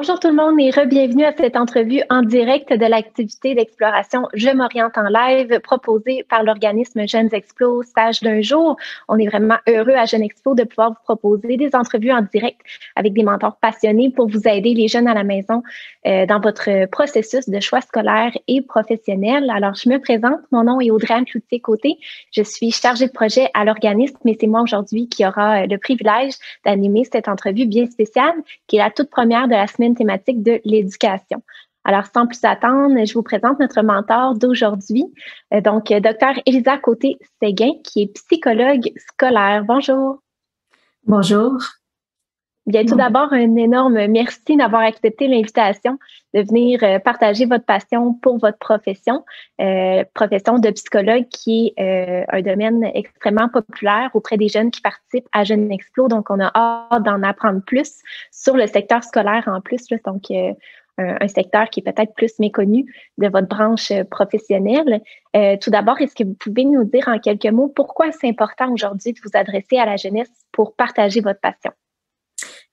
Bonjour tout le monde et re-bienvenue à cette entrevue en direct de l'activité d'exploration Je m'oriente en live proposée par l'organisme Jeunes Explo, stage d'un jour. On est vraiment heureux à Jeunes Explo de pouvoir vous proposer des entrevues en direct avec des mentors passionnés pour vous aider les jeunes à la maison dans votre processus de choix scolaire et professionnel. Alors, je me présente, mon nom est Audrey-Anne Cloutier-Côté. Je suis chargée de projet à l'organisme et c'est moi aujourd'hui qui aura le privilège d'animer cette entrevue bien spéciale qui est la toute première de la semaine thématique de l'éducation. Alors, sans plus attendre, je vous présente notre mentor d'aujourd'hui, donc Dr. Élisa Côté-Séguin, qui est psychologue scolaire. Bonjour. Bonjour. Bien, tout d'abord, un énorme merci d'avoir accepté l'invitation de venir partager votre passion pour votre profession, profession de psychologue qui est un domaine extrêmement populaire auprès des jeunes qui participent à Jeunes Explo. Donc, on a hâte d'en apprendre plus sur le secteur scolaire en plus. Là, donc, un secteur qui est peut-être plus méconnu de votre branche professionnelle. Tout d'abord, est-ce que vous pouvez nous dire en quelques mots pourquoi c'est important aujourd'hui de vous adresser à la jeunesse pour partager votre passion?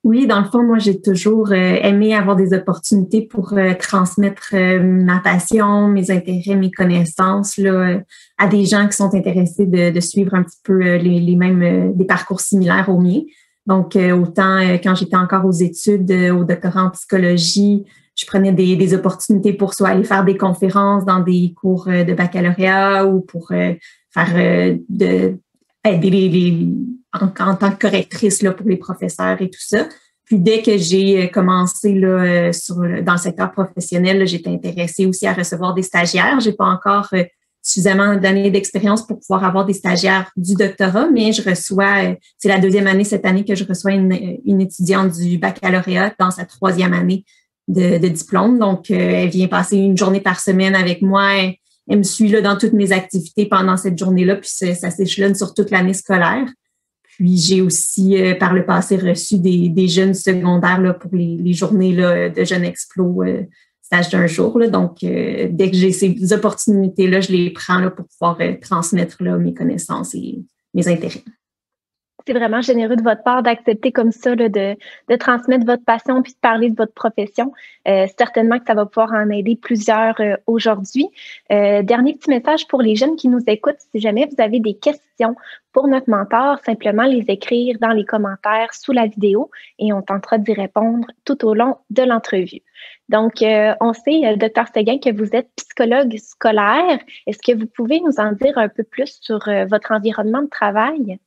Oui, dans le fond, moi, j'ai toujours aimé avoir des opportunités pour transmettre ma passion, mes intérêts, mes connaissances là, à des gens qui sont intéressés de suivre un petit peu les mêmes des parcours similaires aux miens. Donc, autant quand j'étais encore aux études, au doctorat en psychologie, je prenais des opportunités pour soit aller faire des conférences dans des cours de baccalauréat ou pour faire aider en tant que correctrice là, pour les professeurs et tout ça. Puis dès que j'ai commencé là, dans le secteur professionnel, là, j'étais intéressée aussi à recevoir des stagiaires. J'ai pas encore suffisamment d'années d'expérience pour pouvoir avoir des stagiaires du doctorat, mais je reçois, c'est la deuxième année cette année que je reçois une étudiante du baccalauréat dans sa troisième année de diplôme. Donc, elle vient passer une journée par semaine avec moi. Elle me suit là, dans toutes mes activités pendant cette journée-là, puis ça s'échelonne sur toute l'année scolaire. Puis j'ai aussi, par le passé, reçu des jeunes secondaires là, pour les journées là, de Jeunes Explo, stage d'un jour. Là. Donc, dès que j'ai ces opportunités-là, je les prends là, pour pouvoir transmettre là, mes connaissances et mes intérêts. C'est vraiment généreux de votre part d'accepter comme ça là, de transmettre votre passion puis de parler de votre profession. Certainement que ça va pouvoir en aider plusieurs aujourd'hui. Dernier petit message pour les jeunes qui nous écoutent. Si jamais vous avez des questions pour notre mentor, simplement les écrire dans les commentaires sous la vidéo et on tentera d'y répondre tout au long de l'entrevue. Donc, on sait, Dr. Séguin, que vous êtes psychologue scolaire. Est-ce que vous pouvez nous en dire un peu plus sur votre environnement de travail?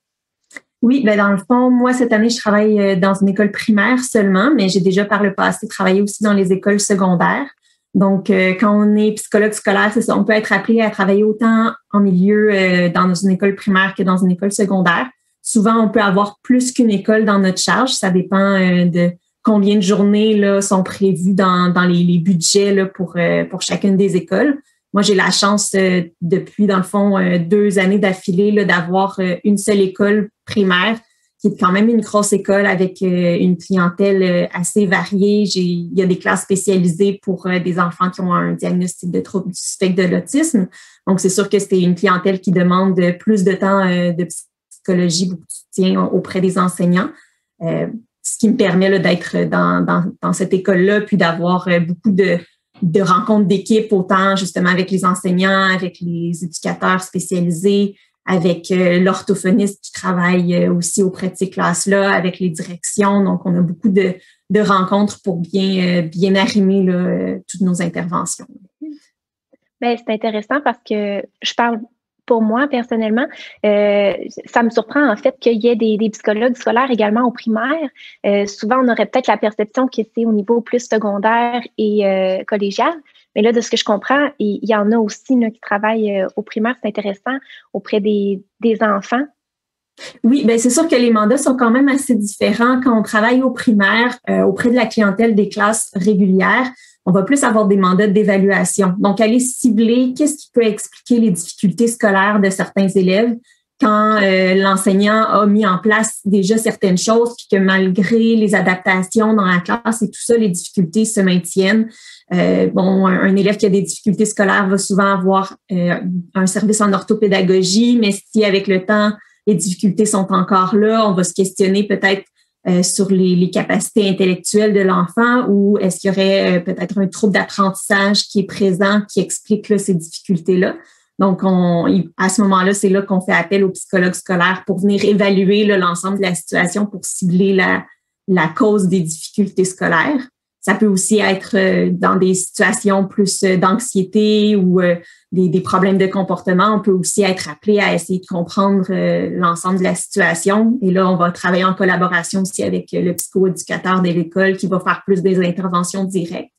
Oui, ben dans le fond, moi, cette année, je travaille dans une école primaire seulement, mais j'ai déjà par le passé travaillé aussi dans les écoles secondaires. Donc, quand on est psychologue scolaire, c'est ça, on peut être appelé à travailler autant en milieu dans une école primaire que dans une école secondaire. Souvent, on peut avoir plus qu'une école dans notre charge. Ça dépend de combien de journées là, sont prévues dans les budgets là, pour chacune des écoles. Moi, j'ai la chance depuis, dans le fond, 2 années d'affilée là, d'avoir une seule école primaire qui est quand même une grosse école avec une clientèle assez variée. Il y a des classes spécialisées pour des enfants qui ont un diagnostic de trouble du spectre de l'autisme. Donc, c'est sûr que c'est une clientèle qui demande plus de temps de psychologie, beaucoup de soutien auprès des enseignants. Ce qui me permet là, d'être dans cette école-là, puis d'avoir beaucoup de rencontres d'équipe, autant justement avec les enseignants, avec les éducateurs spécialisés, avec l'orthophoniste qui travaille aussi auprès de ces classes-là, avec les directions. Donc, on a beaucoup de rencontres pour bien arrimer là, toutes nos interventions. Bien, c'est intéressant parce que je parle pour moi, personnellement, ça me surprend en fait qu'il y ait des psychologues scolaires également au primaire. Souvent, on aurait peut-être la perception que c'est au niveau plus secondaire et collégial. Mais là, de ce que je comprends, il y en a aussi là, qui travaillent au primaire. C'est intéressant auprès des enfants. Oui, bien c'est sûr que les mandats sont quand même assez différents quand on travaille au primaire auprès de la clientèle des classes régulières. On va plus avoir des mandats d'évaluation. Donc, aller cibler qu'est-ce qui peut expliquer les difficultés scolaires de certains élèves quand l'enseignant a mis en place déjà certaines choses, puis que malgré les adaptations dans la classe et tout ça, les difficultés se maintiennent. Un élève qui a des difficultés scolaires va souvent avoir un service en orthopédagogie, mais si avec le temps, les difficultés sont encore là, on va se questionner peut-être sur les capacités intellectuelles de l'enfant ou est-ce qu'il y aurait peut-être un trouble d'apprentissage qui est présent, qui explique là, ces difficultés-là. Donc, à ce moment-là, c'est là qu'on fait appel au psychologue scolaire pour venir évaluer là, l'ensemble de la situation pour cibler la cause des difficultés scolaires. Ça peut aussi être dans des situations plus d'anxiété ou des problèmes de comportement. On peut aussi être appelé à essayer de comprendre l'ensemble de la situation. Et là, on va travailler en collaboration aussi avec le psychoéducateur de l'école qui va faire plus des interventions directes.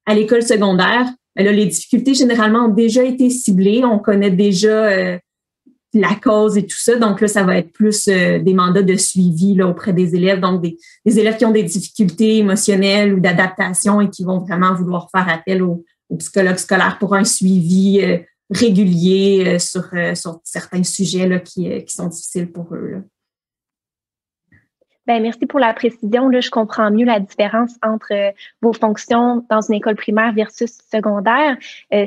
À l'école secondaire, là, les difficultés généralement ont déjà été ciblées. On connaît déjà la cause et tout ça. Donc là, ça va être plus des mandats de suivi là, auprès des élèves. Donc, des élèves qui ont des difficultés émotionnelles ou d'adaptation et qui vont vraiment vouloir faire appel au psychologue scolaire pour un suivi régulier sur certains sujets là, qui sont difficiles pour eux. Là. Bien, merci pour la précision. Là, je comprends mieux la différence entre vos fonctions dans une école primaire versus secondaire.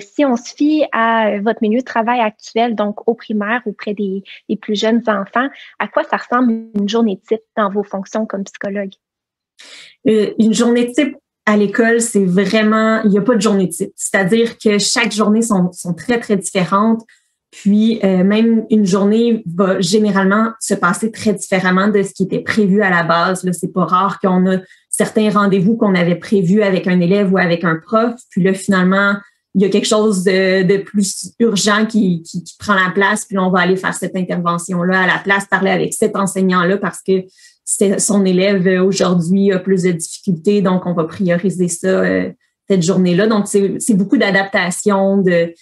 Si on se fie à votre milieu de travail actuel, donc au primaire, auprès des plus jeunes enfants, à quoi ça ressemble une journée type dans vos fonctions comme psychologue? Une journée type à l'école, c'est vraiment, il n'y a pas de journée type. C'est-à-dire que chaque journée sont très, très différentes. Puis, même une journée va généralement se passer très différemment de ce qui était prévu à la base. Là, c'est pas rare qu'on a certains rendez-vous qu'on avait prévus avec un élève ou avec un prof. Puis là, finalement, il y a quelque chose de plus urgent qui prend la place. Puis là, on va aller faire cette intervention-là à la place, parler avec cet enseignant-là parce que son élève aujourd'hui a plus de difficultés. Donc, on va prioriser ça cette journée-là. Donc, c'est beaucoup d'adaptation, de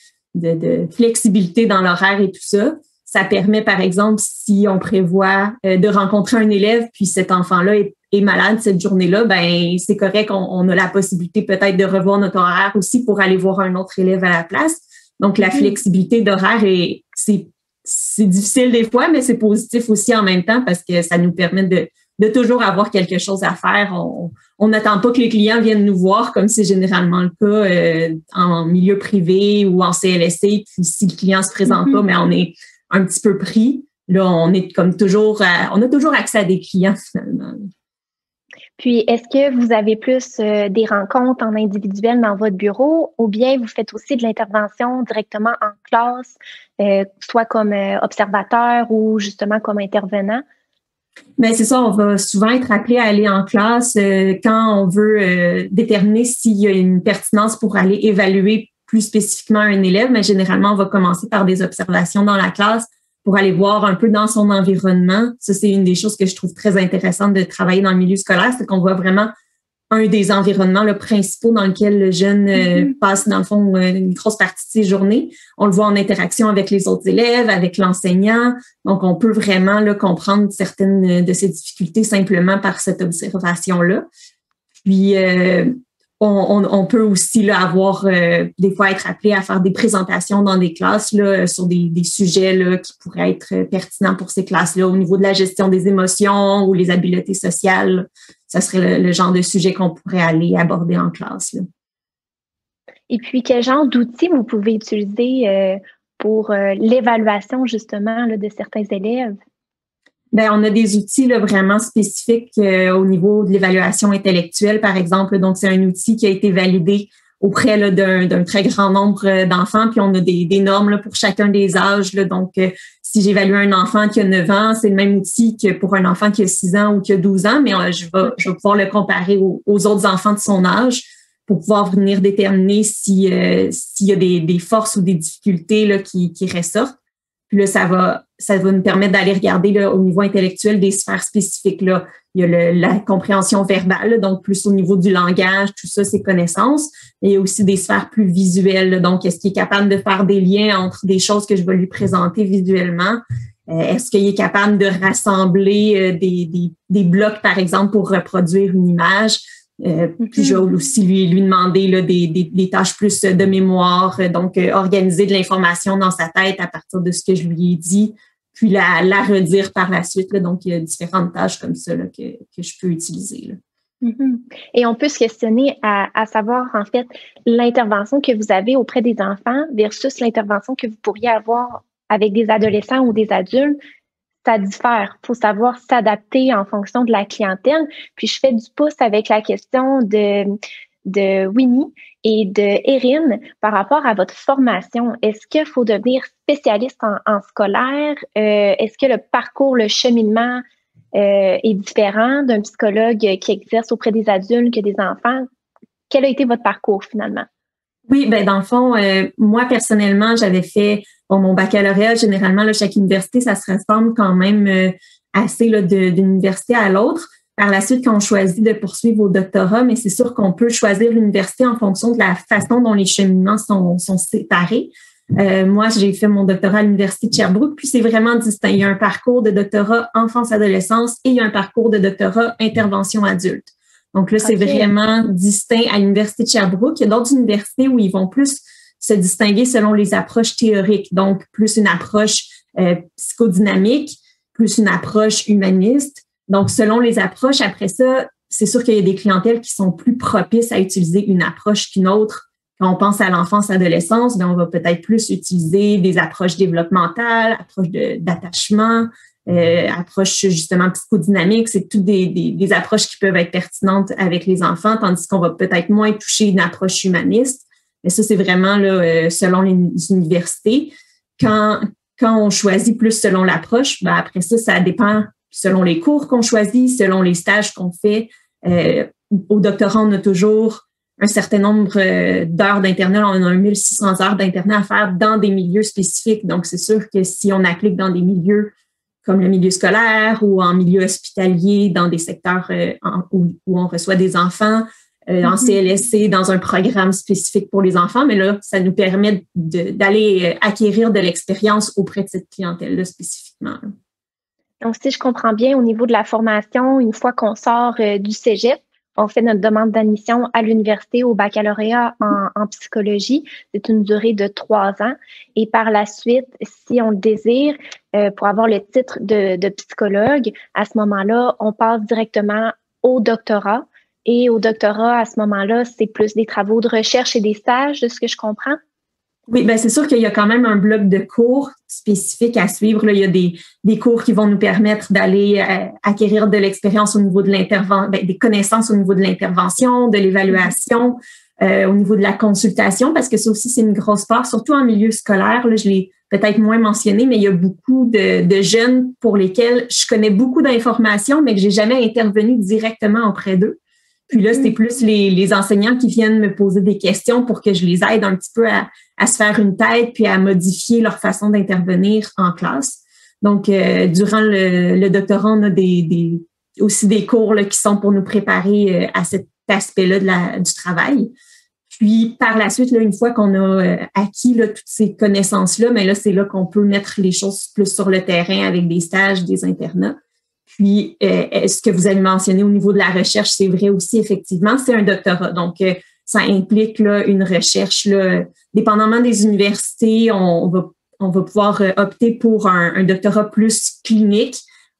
flexibilité dans l'horaire et tout ça. Ça permet, par exemple, si on prévoit de rencontrer un élève, puis cet enfant-là est malade cette journée-là, ben c'est correct, on a la possibilité peut-être de revoir notre horaire aussi pour aller voir un autre élève à la place. Donc, la flexibilité d'horaire, c'est difficile des fois, mais c'est positif aussi en même temps parce que ça nous permet de toujours avoir quelque chose à faire. On n'attend pas que les clients viennent nous voir comme c'est généralement le cas en milieu privé ou en CLSC. Puis si le client se présente pas, mais on est un petit peu pris. Là, on est comme toujours, on a toujours accès à des clients finalement. Puis, est-ce que vous avez plus des rencontres en individuel dans votre bureau ou bien vous faites aussi de l'intervention directement en classe, soit comme observateur ou justement comme intervenant? Bien, c'est ça, on va souvent être appelé à aller en classe quand on veut déterminer s'il y a une pertinence pour aller évaluer plus spécifiquement un élève, mais généralement, on va commencer par des observations dans la classe pour aller voir un peu dans son environnement. Ça, c'est une des choses que je trouve très intéressante de travailler dans le milieu scolaire, c'est qu'on voit vraiment un des environnements principaux dans lequel le jeune passe, dans le fond, une grosse partie de ses journées. On le voit en interaction avec les autres élèves, avec l'enseignant. Donc, on peut vraiment là, comprendre certaines de ces difficultés simplement par cette observation-là. Puis, on peut aussi là, avoir des fois être appelé à faire des présentations dans des classes là, sur des sujets là, qui pourraient être pertinents pour ces classes-là au niveau de la gestion des émotions ou les habiletés sociales. Ça serait le genre de sujet qu'on pourrait aller aborder en classe. Là. Et puis, quel genre d'outils vous pouvez utiliser pour l'évaluation justement là, de certains élèves? Bien, on a des outils là, vraiment spécifiques au niveau de l'évaluation intellectuelle, par exemple. Donc, c'est un outil qui a été validé auprès là, d'un très grand nombre d'enfants. Puis, on a des normes là, pour chacun des âges. Là. Donc, si j'évalue un enfant qui a 9 ans, c'est le même outil que pour un enfant qui a 6 ans ou qui a 12 ans, mais je vais pouvoir le comparer aux autres enfants de son âge pour pouvoir venir déterminer s'il y a des forces ou des difficultés là, qui ressortent. Puis là, ça va nous permettre d'aller regarder là, au niveau intellectuel des sphères spécifiques. Là. Il y a la compréhension verbale, là, donc plus au niveau du langage, tout ça, c'est connaissances. Mais il y a aussi des sphères plus visuelles. Là, donc, est-ce qu'il est capable de faire des liens entre des choses que je vais lui présenter visuellement? Est-ce qu'il est capable de rassembler des blocs, par exemple, pour reproduire une image? Puis je vais aussi lui demander là, des tâches plus de mémoire, donc organiser de l'information dans sa tête à partir de ce que je lui ai dit, puis la redire par la suite. Là, donc, il y a différentes tâches comme ça là, que je peux utiliser. Là. Et on peut se questionner à savoir, en fait, l'intervention que vous avez auprès des enfants versus l'intervention que vous pourriez avoir avec des adolescents ou des adultes. ça diffère. Il faut savoir s'adapter en fonction de la clientèle. Puis je fais du pouce avec la question de Winnie et de Erin par rapport à votre formation. Est-ce qu'il faut devenir spécialiste en scolaire? Est-ce que le parcours, le cheminement est différent d'un psychologue qui exerce auprès des adultes que des enfants? Quel a été votre parcours finalement? Oui, ben dans le fond, moi personnellement, j'avais fait mon baccalauréat. Généralement, là, chaque université, ça se ressemble quand même assez là, d'une université à l'autre. Par la suite, quand on choisit de poursuivre au doctorat, mais c'est sûr qu'on peut choisir l'université en fonction de la façon dont les cheminements sont séparés. Moi, j'ai fait mon doctorat à l'Université de Sherbrooke, puis c'est vraiment distinct. Il y a un parcours de doctorat enfance-adolescence et il y a un parcours de doctorat intervention adulte. Donc là, c'est vraiment distinct à l'Université de Sherbrooke. Il y a d'autres universités où ils vont plus se distinguer selon les approches théoriques, donc plus une approche psychodynamique, plus une approche humaniste. Donc, selon les approches, après ça, c'est sûr qu'il y a des clientèles qui sont plus propices à utiliser une approche qu'une autre. Quand on pense à l'enfance-adolescence, on va peut-être plus utiliser des approches développementales, approches d'attachement, approches justement psychodynamiques. C'est toutes des approches qui peuvent être pertinentes avec les enfants, tandis qu'on va peut-être moins toucher une approche humaniste. Mais ça, c'est vraiment là, selon les universités. Quand on choisit plus selon l'approche, ben après ça dépend selon les cours qu'on choisit, selon les stages qu'on fait. Au doctorat, on a toujours un certain nombre d'heures d'internat. On a 1600 heures d'internat à faire dans des milieux spécifiques. Donc, c'est sûr que si on applique dans des milieux comme le milieu scolaire ou en milieu hospitalier, dans des secteurs où on reçoit des enfants, en CLSC, dans un programme spécifique pour les enfants, mais là, ça nous permet d'aller acquérir de l'expérience auprès de cette clientèle-là spécifiquement. Donc, si je comprends bien, au niveau de la formation, une fois qu'on sort du cégep, on fait notre demande d'admission à l'université au baccalauréat en psychologie. C'est une durée de 3 ans. Et par la suite, si on le désire, pour avoir le titre de psychologue, à ce moment-là, on passe directement au doctorat. Et au doctorat, à ce moment-là, c'est plus des travaux de recherche et des stages, de ce que je comprends? Oui, ben c'est sûr qu'il y a quand même un bloc de cours spécifiques à suivre. Là, il y a des cours qui vont nous permettre d'aller acquérir de l'expérience au niveau de l'intervention, des connaissances au niveau de l'intervention, de l'évaluation, au niveau de la consultation, parce que ça aussi, c'est une grosse part, surtout en milieu scolaire. Là, je l'ai peut-être moins mentionné, mais il y a beaucoup de jeunes pour lesquels je connais beaucoup d'informations, mais que j'ai jamais intervenu directement auprès d'eux. Puis là, c'est plus les enseignants qui viennent me poser des questions pour que je les aide un petit peu à se faire une tête puis à modifier leur façon d'intervenir en classe. Donc, durant le doctorat, on a aussi des cours là, qui sont pour nous préparer à cet aspect-là du travail. Puis, par la suite, là, une fois qu'on a acquis là, toutes ces connaissances-là, mais là, c'est là qu'on peut mettre les choses plus sur le terrain avec des stages, des internats. Puis, ce que vous avez mentionné au niveau de la recherche, c'est vrai aussi, effectivement, c'est un doctorat. Donc, ça implique là, une recherche, là, dépendamment des universités, on va pouvoir opter pour un doctorat plus clinique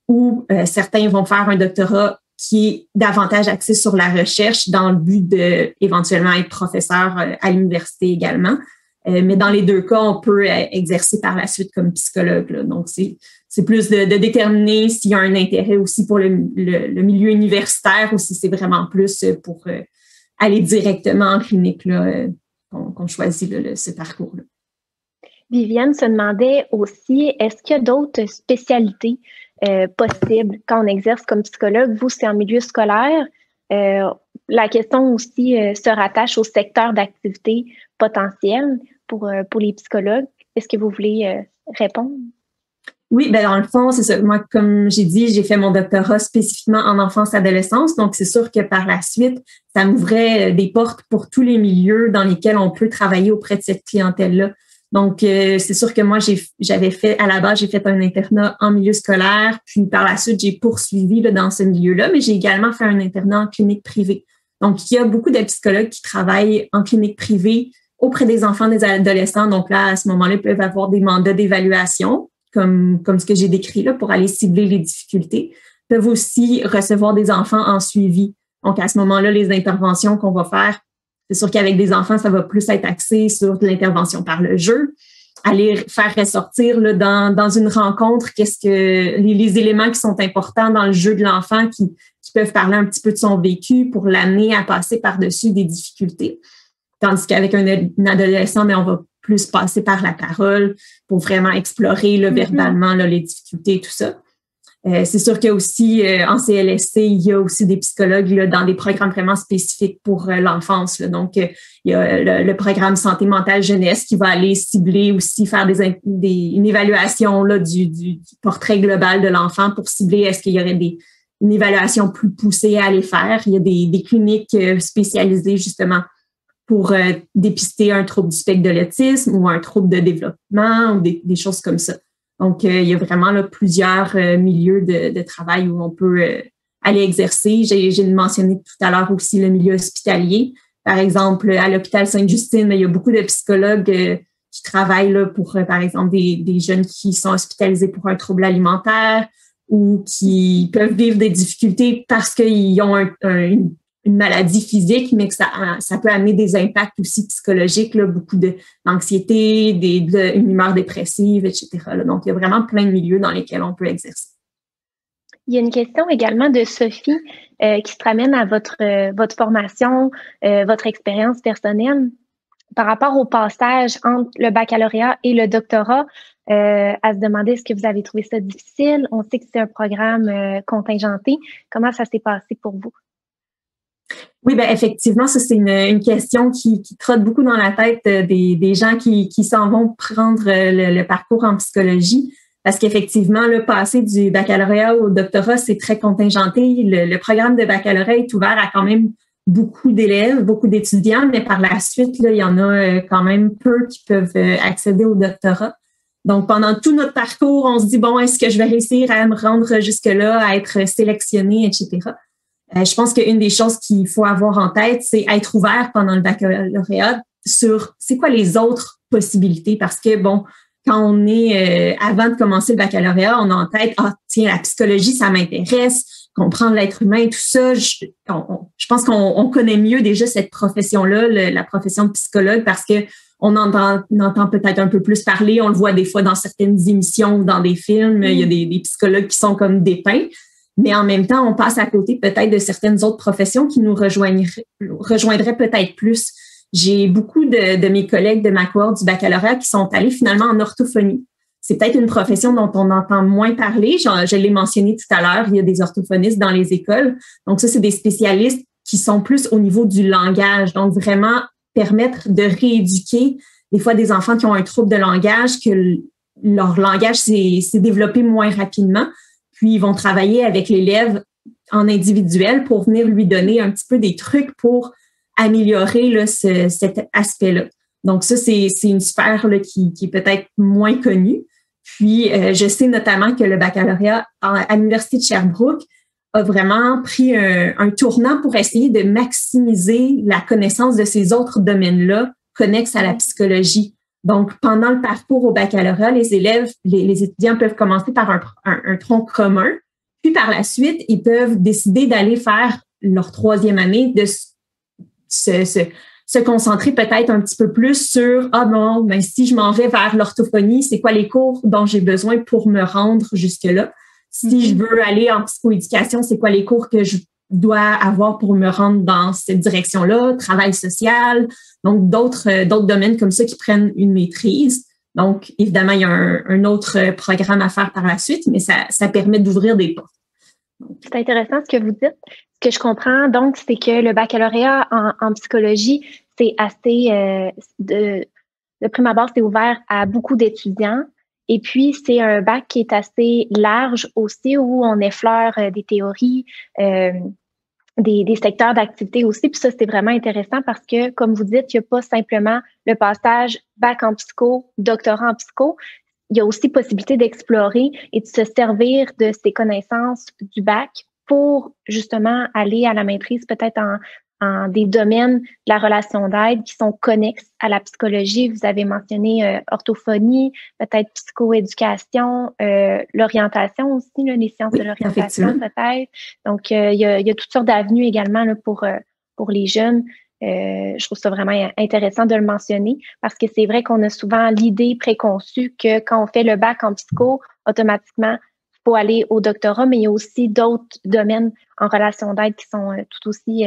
ou certains vont faire un doctorat qui est davantage axé sur la recherche dans le but d'éventuellement être professeur à l'université également. Mais dans les deux cas, on peut exercer par la suite comme psychologue. Là. Donc, c'est plus de déterminer s'il y a un intérêt aussi pour le milieu universitaire ou si c'est vraiment plus pour aller directement en clinique là, qu'on choisit là, ce parcours-là. Viviane se demandait aussi, est-ce qu'il y a d'autres spécialités possibles quand on exerce comme psychologue? Vous, c'est en milieu scolaire. La question aussi se rattache au secteur d'activité potentiel pour les psychologues. Est-ce que vous voulez répondre? Oui, ben dans le fond, c'est ça. Moi, comme j'ai dit, j'ai fait mon doctorat spécifiquement en enfance-adolescence. Donc, c'est sûr que par la suite, ça m'ouvrait des portes pour tous les milieux dans lesquels on peut travailler auprès de cette clientèle-là. Donc, c'est sûr que moi, à la base, j'ai fait un internat en milieu scolaire. Puis, par la suite, j'ai poursuivi là, dans ce milieu-là, mais j'ai également fait un internat en clinique privée. Donc, il y a beaucoup de psychologues qui travaillent en clinique privée auprès des enfants, des adolescents. Donc là, à ce moment-là, ils peuvent avoir des mandats d'évaluation, comme ce que j'ai décrit là, pour aller cibler les difficultés. Ils peuvent aussi recevoir des enfants en suivi. Donc, à ce moment-là, les interventions qu'on va faire, c'est sûr qu'avec des enfants, ça va plus être axé sur de l'intervention par le jeu. aller faire ressortir là, dans une rencontre qu'est-ce que les éléments qui sont importants dans le jeu de l'enfant qui peuvent parler un petit peu de son vécu pour l'amener à passer par-dessus des difficultés. Tandis qu'avec un adolescent, mais on va plus passer par la parole pour vraiment explorer là, verbalement là, les difficultés et tout ça. C'est sûr qu'il y a aussi, en CLSC, il y a aussi des psychologues là, dans des programmes vraiment spécifiques pour l'enfance. Là. Donc, il y a le programme Santé mentale jeunesse qui va aller cibler aussi, faire une évaluation là, du portrait global de l'enfant pour cibler est-ce qu'il y aurait une évaluation plus poussée à aller faire. Il y a des cliniques spécialisées justement pour dépister un trouble du spectre de l'autisme ou un trouble de développement ou des choses comme ça. Donc, il y a vraiment là, plusieurs milieux de travail où on peut aller exercer. J'ai mentionné tout à l'heure aussi le milieu hospitalier. Par exemple, à l'hôpital Sainte-Justine, il y a beaucoup de psychologues qui travaillent là, pour, par exemple, des jeunes qui sont hospitalisés pour un trouble alimentaire ou qui peuvent vivre des difficultés parce qu'ils ont une maladie physique, mais que ça peut amener des impacts aussi psychologiques, là, beaucoup d'anxiété, une humeur dépressive, etc. Là. Donc, il y a vraiment plein de milieux dans lesquels on peut exercer. Il y a une question également de Sophie qui se ramène à votre formation, votre expérience personnelle par rapport au passage entre le baccalauréat et le doctorat. À se demander est-ce que vous avez trouvé ça difficile? On sait que c'est un programme contingenté. Comment ça s'est passé pour vous? Oui, ben effectivement, ça c'est une question qui trotte beaucoup dans la tête des gens qui s'en vont prendre le parcours en psychologie, parce qu'effectivement, le passé du baccalauréat au doctorat, c'est très contingenté. Le programme de baccalauréat est ouvert à quand même beaucoup d'élèves, beaucoup d'étudiants, mais par la suite, là, il y en a quand même peu qui peuvent accéder au doctorat. Donc, pendant tout notre parcours, on se dit, bon, est-ce que je vais réussir à me rendre jusque-là, à être sélectionnée, etc. Je pense qu'une des choses qu'il faut avoir en tête, c'est être ouvert pendant le baccalauréat sur c'est quoi les autres possibilités. Parce que, bon, quand on est, avant de commencer le baccalauréat, on a en tête, tiens, la psychologie, ça m'intéresse, comprendre l'être humain, tout ça. Je pense qu'on connaît mieux déjà cette profession-là, la profession de psychologue, parce que on entend peut-être un peu plus parler. On le voit des fois dans certaines émissions ou dans des films. Il y a des psychologues qui sont comme dépeints. Mais en même temps, on passe à côté peut-être de certaines autres professions qui nous rejoindraient peut-être plus. J'ai beaucoup de mes collègues de ma cohorte du baccalauréat qui sont allés finalement en orthophonie. C'est peut-être une profession dont on entend moins parler. Je l'ai mentionné tout à l'heure, il y a des orthophonistes dans les écoles. Donc ça, c'est des spécialistes qui sont plus au niveau du langage. Donc vraiment permettre de rééduquer des fois des enfants qui ont un trouble de langage, que leur langage s'est développé moins rapidement. Puis, ils vont travailler avec l'élève en individuel pour venir lui donner un petit peu des trucs pour améliorer là, cet aspect-là. Donc, ça, c'est une sphère là, qui est peut-être moins connue. Puis, je sais notamment que le baccalauréat à l'Université de Sherbrooke a vraiment pris un tournant pour essayer de maximiser la connaissance de ces autres domaines-là connexes à la psychologie. Donc, pendant le parcours au baccalauréat, les élèves, les étudiants peuvent commencer par un tronc commun, puis par la suite, ils peuvent décider d'aller faire leur troisième année, de se concentrer peut-être un petit peu plus sur ben si je m'en vais vers l'orthophonie, c'est quoi les cours dont j'ai besoin pour me rendre jusque-là? Si je veux aller en psychoéducation, c'est quoi les cours que je dois avoir pour me rendre dans cette direction-là? Travail social, donc d'autres domaines comme ça qui prennent une maîtrise. Donc, évidemment, il y a un autre programme à faire par la suite, mais ça permet d'ouvrir des portes. C'est intéressant ce que vous dites. Ce que je comprends, donc, c'est que le baccalauréat en psychologie, c'est assez, de prime abord, c'est ouvert à beaucoup d'étudiants. Et puis, c'est un bac qui est assez large aussi, où on effleure des théories, des secteurs d'activité aussi. Puis ça, c'est vraiment intéressant parce que, comme vous dites, il n'y a pas simplement le passage bac en psycho, doctorat en psycho. Il y a aussi possibilité d'explorer et de se servir de ces connaissances du bac pour justement aller à la maîtrise peut-être en des domaines de la relation d'aide qui sont connexes à la psychologie. Vous avez mentionné orthophonie, peut-être psychoéducation, l'orientation aussi, là, les sciences de l'orientation peut-être. Donc, il y a toutes sortes d'avenues également là, pour les jeunes Je trouve ça vraiment intéressant de le mentionner parce que c'est vrai qu'on a souvent l'idée préconçue que quand on fait le bac en psycho, automatiquement, il faut aller au doctorat, mais il y a aussi d'autres domaines en relation d'aide qui sont tout aussi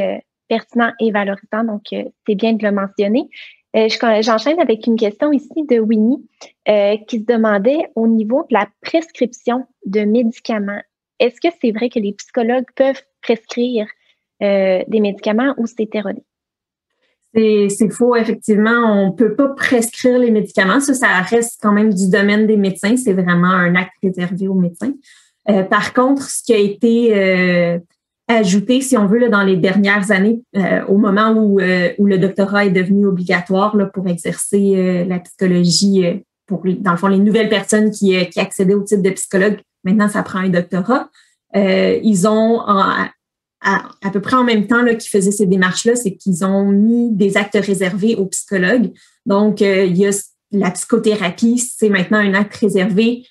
pertinents et valorisants. Donc, c'est bien de le mentionner. J'enchaîne avec une question ici de Winnie qui se demandait au niveau de la prescription de médicaments. Est-ce que c'est vrai que les psychologues peuvent prescrire des médicaments ou c'est erroné? C'est faux, effectivement. On peut pas prescrire les médicaments. Ça reste quand même du domaine des médecins. C'est vraiment un acte réservé aux médecins. Par contre, ce qui a été ajouté, si on veut, là, dans les dernières années, au moment où le doctorat est devenu obligatoire là, pour exercer la psychologie, pour, dans le fond, les nouvelles personnes qui accédaient au titre de psychologue, maintenant, ça prend un doctorat. Ils ont, à peu près en même temps là, qu'ils faisaient ces démarches-là, c'est qu'ils ont mis des actes réservés aux psychologues. Donc, il y a la psychothérapie, c'est maintenant un acte réservé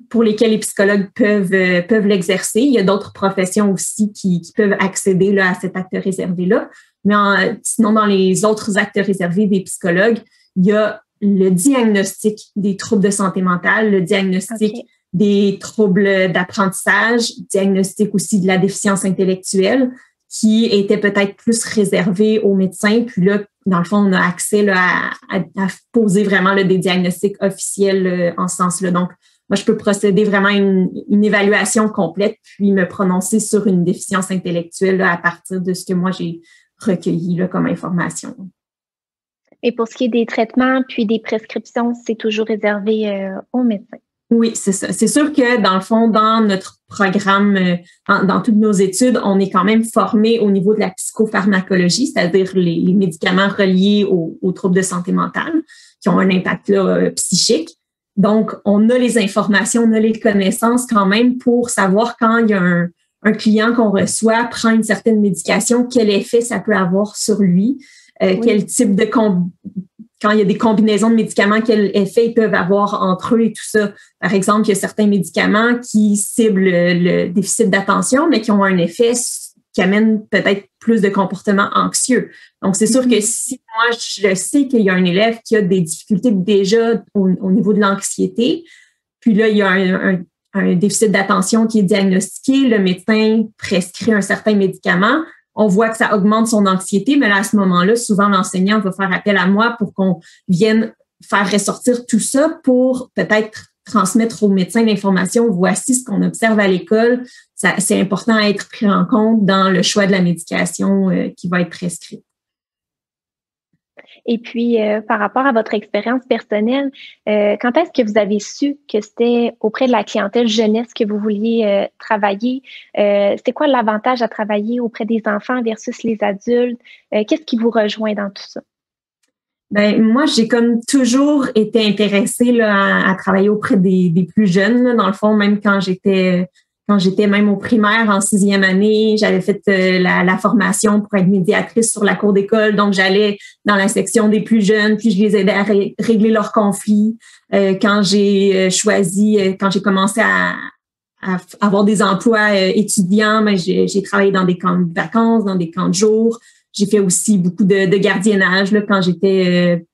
pour lesquels les psychologues peuvent l'exercer. Il y a d'autres professions aussi qui peuvent accéder là, à cet acte réservé-là. Mais sinon, dans les autres actes réservés des psychologues, il y a le diagnostic des troubles de santé mentale, le diagnostic des troubles d'apprentissage, diagnostic aussi de la déficience intellectuelle, qui était peut-être plus réservé aux médecins. Puis là, dans le fond, on a accès là, à poser vraiment là, des diagnostics officiels en ce sens-là. Donc, moi, je peux procéder vraiment à une évaluation complète, puis me prononcer sur une déficience intellectuelle là, à partir de ce que moi, j'ai recueilli là, comme information. Et pour ce qui est des traitements puis des prescriptions, c'est toujours réservé aux médecins. Oui, c'est ça. C'est sûr que, dans le fond, dans notre programme, dans toutes nos études, on est quand même formé au niveau de la psychopharmacologie, c'est-à-dire les médicaments reliés aux troubles de santé mentale qui ont un impact là, psychique. Donc, on a les informations, on a les connaissances quand même pour savoir quand il y a un client qu'on reçoit prend une certaine médication, quel effet ça peut avoir sur lui, quel type de quand il y a des combinaisons de médicaments, quel effet ils peuvent avoir entre eux et tout ça. Par exemple, il y a certains médicaments qui ciblent le déficit d'attention, mais qui ont un effet qui amène peut-être plus de comportements anxieux. Donc, c'est sûr que si moi, je sais qu'il y a un élève qui a des difficultés déjà au niveau de l'anxiété, puis là, il y a un déficit d'attention qui est diagnostiqué, le médecin prescrit un certain médicament, on voit que ça augmente son anxiété, mais là, à ce moment-là, souvent, l'enseignant va faire appel à moi pour qu'on vienne faire ressortir tout ça pour peut-être transmettre aux médecins l'information. Voici ce qu'on observe à l'école. C'est important à être pris en compte dans le choix de la médication qui va être prescrite. Et puis, par rapport à votre expérience personnelle, quand est-ce que vous avez su que c'était auprès de la clientèle jeunesse que vous vouliez travailler? C'est quoi l'avantage à travailler auprès des enfants versus les adultes? Qu'est-ce qui vous rejoint dans tout ça? Ben moi, j'ai comme toujours été intéressée là, à travailler auprès des plus jeunes. Là. Dans le fond, même quand j'étais même au primaire en 6e année, j'avais fait la formation pour être médiatrice sur la cour d'école. Donc, j'allais dans la section des plus jeunes, puis je les aidais à régler leurs conflits. Quand j'ai commencé à avoir des emplois étudiants, ben, j'ai travaillé dans des camps de vacances, dans des camps de jour. J'ai fait aussi beaucoup de gardiennage là, quand j'étais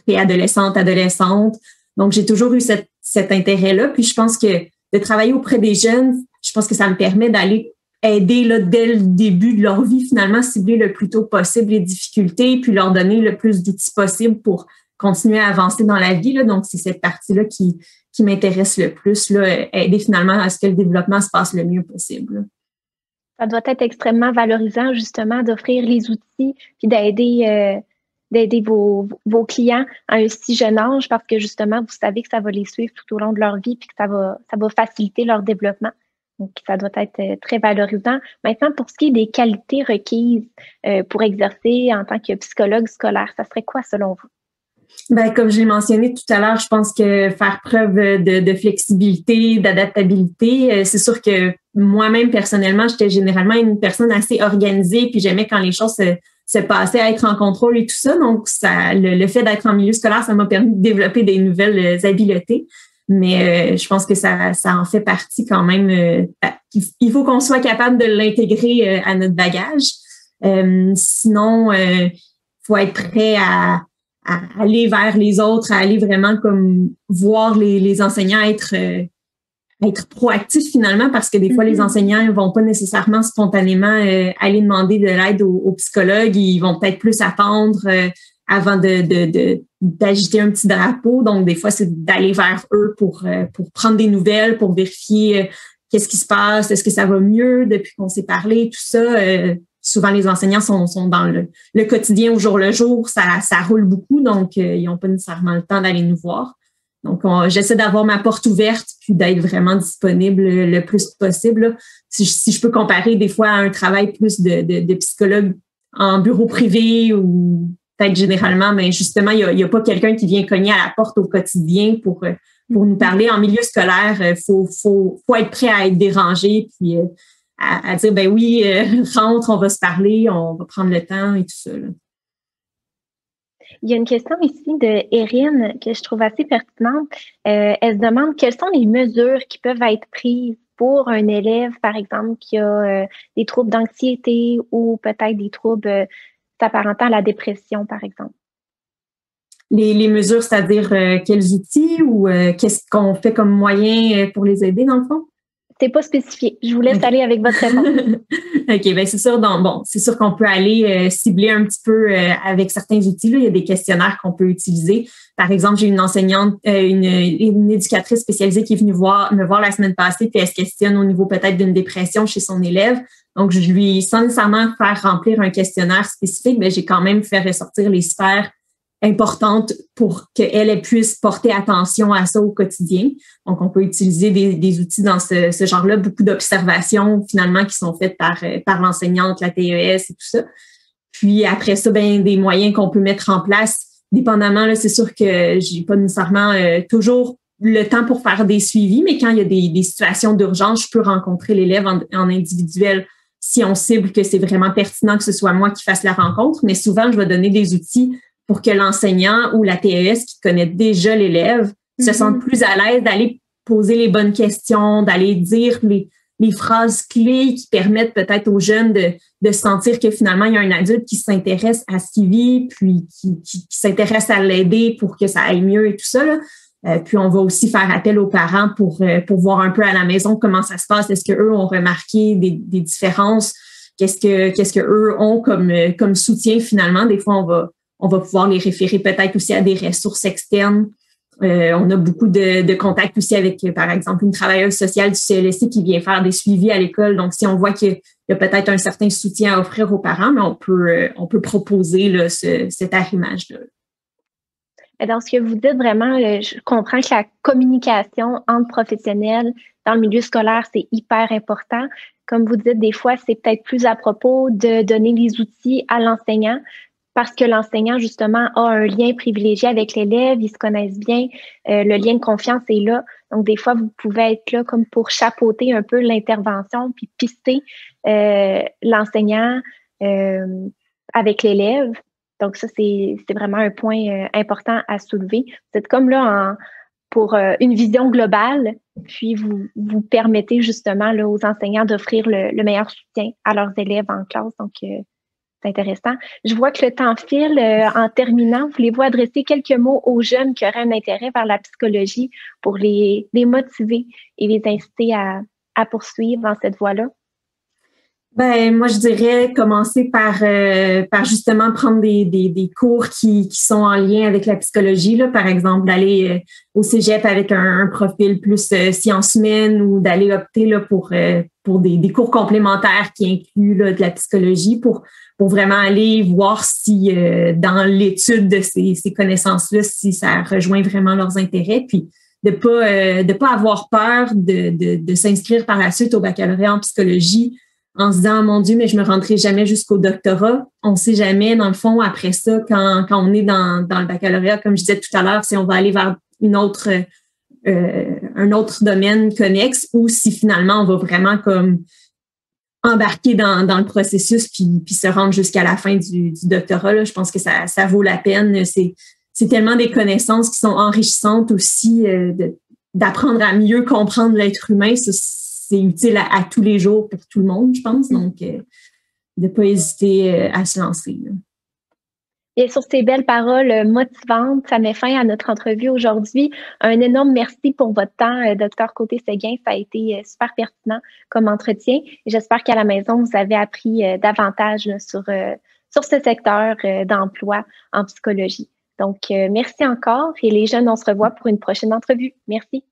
préadolescente, adolescente. Donc, j'ai toujours eu cet intérêt-là. Puis, je pense que de travailler auprès des jeunes, je pense que ça me permet d'aller aider là, dès le début de leur vie, finalement, cibler le plus tôt possible les difficultés, puis leur donner le plus d'outils possible pour continuer à avancer dans la vie. Là. Donc, c'est cette partie-là qui m'intéresse le plus, là, aider finalement à ce que le développement se passe le mieux possible. Là. Ça doit être extrêmement valorisant, justement, d'offrir les outils puis d'aider vos clients à un si jeune âge parce que, justement, vous savez que ça va les suivre tout au long de leur vie puis que ça va faciliter leur développement. Donc, ça doit être très valorisant. Maintenant, pour ce qui est des qualités requises pour exercer en tant que psychologue scolaire, ça serait quoi selon vous? Ben, comme je l'ai mentionné tout à l'heure, je pense que faire preuve de flexibilité, d'adaptabilité, c'est sûr que moi-même, personnellement, j'étais généralement une personne assez organisée, puis j'aimais quand les choses se passaient à être en contrôle et tout ça. Donc, le fait d'être en milieu scolaire, ça m'a permis de développer des nouvelles habiletés. Mais je pense que ça en fait partie quand même. Il faut qu'on soit capable de l'intégrer à notre bagage. Sinon, faut être prêt à aller vers les autres, à aller vraiment comme voir les enseignants être proactifs finalement, parce que des fois, les enseignants ne vont pas nécessairement spontanément aller demander de l'aide aux psychologues. Ils vont peut-être plus attendre avant d'agiter un petit drapeau. Donc, des fois, c'est d'aller vers eux pour prendre des nouvelles, pour vérifier qu'est-ce qui se passe, est-ce que ça va mieux depuis qu'on s'est parlé, tout ça. Souvent, les enseignants sont dans le quotidien au jour le jour. Ça roule beaucoup, donc ils n'ont pas nécessairement le temps d'aller nous voir. Donc, j'essaie d'avoir ma porte ouverte puis d'être vraiment disponible le plus possible. Là. Si je peux comparer des fois à un travail plus de psychologue en bureau privé ou peut-être généralement, mais justement, il y a pas quelqu'un qui vient cogner à la porte au quotidien pour nous parler. En milieu scolaire, faut être prêt à être dérangé puis à dire, ben oui, rentre, on va se parler, on va prendre le temps et tout ça. Là. Il y a une question ici de Erin que je trouve assez pertinente. Elle se demande quelles sont les mesures qui peuvent être prises pour un élève, par exemple, qui a des troubles d'anxiété ou peut-être des troubles s'apparentant à la dépression, par exemple. Les mesures, c'est-à-dire quels outils ou qu'est-ce qu'on fait comme moyen pour les aider, dans le fond? C'est pas spécifié. Je vous laisse aller avec votre réponse. OK, bien c'est sûr. C'est sûr qu'on peut aller cibler un petit peu avec certains outils. Là. Il y a des questionnaires qu'on peut utiliser. Par exemple, j'ai une enseignante, une éducatrice spécialisée qui est venue me voir la semaine passée, puis elle se questionne au niveau peut-être d'une dépression chez son élève. Donc, je lui, sans nécessairement faire remplir un questionnaire spécifique, mais j'ai quand même fait ressortir les sphères importante pour qu'elle puisse porter attention à ça au quotidien. Donc, on peut utiliser des outils dans ce genre-là, beaucoup d'observations finalement qui sont faites par l'enseignante, la TES et tout ça. Puis après ça, ben des moyens qu'on peut mettre en place, dépendamment, là, c'est sûr que j'ai pas nécessairement toujours le temps pour faire des suivis, mais quand il y a des situations d'urgence, je peux rencontrer l'élève en individuel si on cible que c'est vraiment pertinent que ce soit moi qui fasse la rencontre. Mais souvent, je vais donner des outils pour que l'enseignant ou la TES qui connaît déjà l'élève se sente plus à l'aise d'aller poser les bonnes questions, d'aller dire les phrases clés qui permettent peut-être aux jeunes de sentir que finalement, il y a un adulte qui s'intéresse à ce qu'il vit, puis qui s'intéresse à l'aider pour que ça aille mieux et tout ça. Là. Puis on va aussi faire appel aux parents pour voir un peu à la maison comment ça se passe. Est-ce qu'eux ont remarqué des différences? Qu'est-ce que eux ont comme soutien finalement? Des fois, on va pouvoir les référer peut-être aussi à des ressources externes. On a beaucoup de contacts aussi avec, par exemple, une travailleuse sociale du CLSC qui vient faire des suivis à l'école. Donc, si on voit qu'il y a peut-être un certain soutien à offrir aux parents, mais on peut proposer là, cet arrimage-là. Dans ce que vous dites, vraiment, je comprends que la communication entre professionnels dans le milieu scolaire, c'est hyper important. Comme vous dites, des fois, c'est peut-être plus à propos de donner les outils à l'enseignant, parce que l'enseignant, justement, a un lien privilégié avec l'élève, ils se connaissent bien, le lien de confiance est là. Donc, des fois, vous pouvez être là comme pour chapeauter un peu l'intervention puis pister l'enseignant avec l'élève. Donc, ça, c'est vraiment un point important à soulever. Vous êtes comme là pour une vision globale, puis vous permettez justement là, aux enseignants d'offrir le meilleur soutien à leurs élèves en classe. Donc, c'est intéressant. Je vois que le temps file. En terminant, voulez-vous adresser quelques mots aux jeunes qui auraient un intérêt vers la psychologie pour les motiver et les inciter à poursuivre dans cette voie-là? Ben, moi, je dirais commencer par justement prendre des cours qui sont en lien avec la psychologie, là. Par exemple, d'aller au cégep avec un profil plus sciences humaines ou d'aller opter là, pour des cours complémentaires qui incluent là, de la psychologie pour vraiment aller voir si dans l'étude de ces connaissances-là, si ça rejoint vraiment leurs intérêts, puis de pas avoir peur de s'inscrire par la suite au baccalauréat en psychologie en se disant, mon Dieu, mais je me rendrai jamais jusqu'au doctorat. On ne sait jamais, dans le fond, après ça, quand on est dans le baccalauréat, comme je disais tout à l'heure, si on va aller vers un autre domaine connexe ou si finalement on va vraiment comme embarquer dans le processus puis se rendre jusqu'à la fin du doctorat. Là, je pense que ça vaut la peine. C'est tellement des connaissances qui sont enrichissantes aussi d'apprendre à mieux comprendre l'être humain. C'est utile à tous les jours pour tout le monde, je pense. Donc, de pas hésiter à se lancer. Là. Et sur ces belles paroles motivantes, ça met fin à notre entrevue aujourd'hui. Un énorme merci pour votre temps, Dr. Côté-Séguin. Ça a été super pertinent comme entretien. J'espère qu'à la maison, vous avez appris davantage là, sur ce secteur d'emploi en psychologie. Donc, merci encore. Et les jeunes, on se revoit pour une prochaine entrevue. Merci.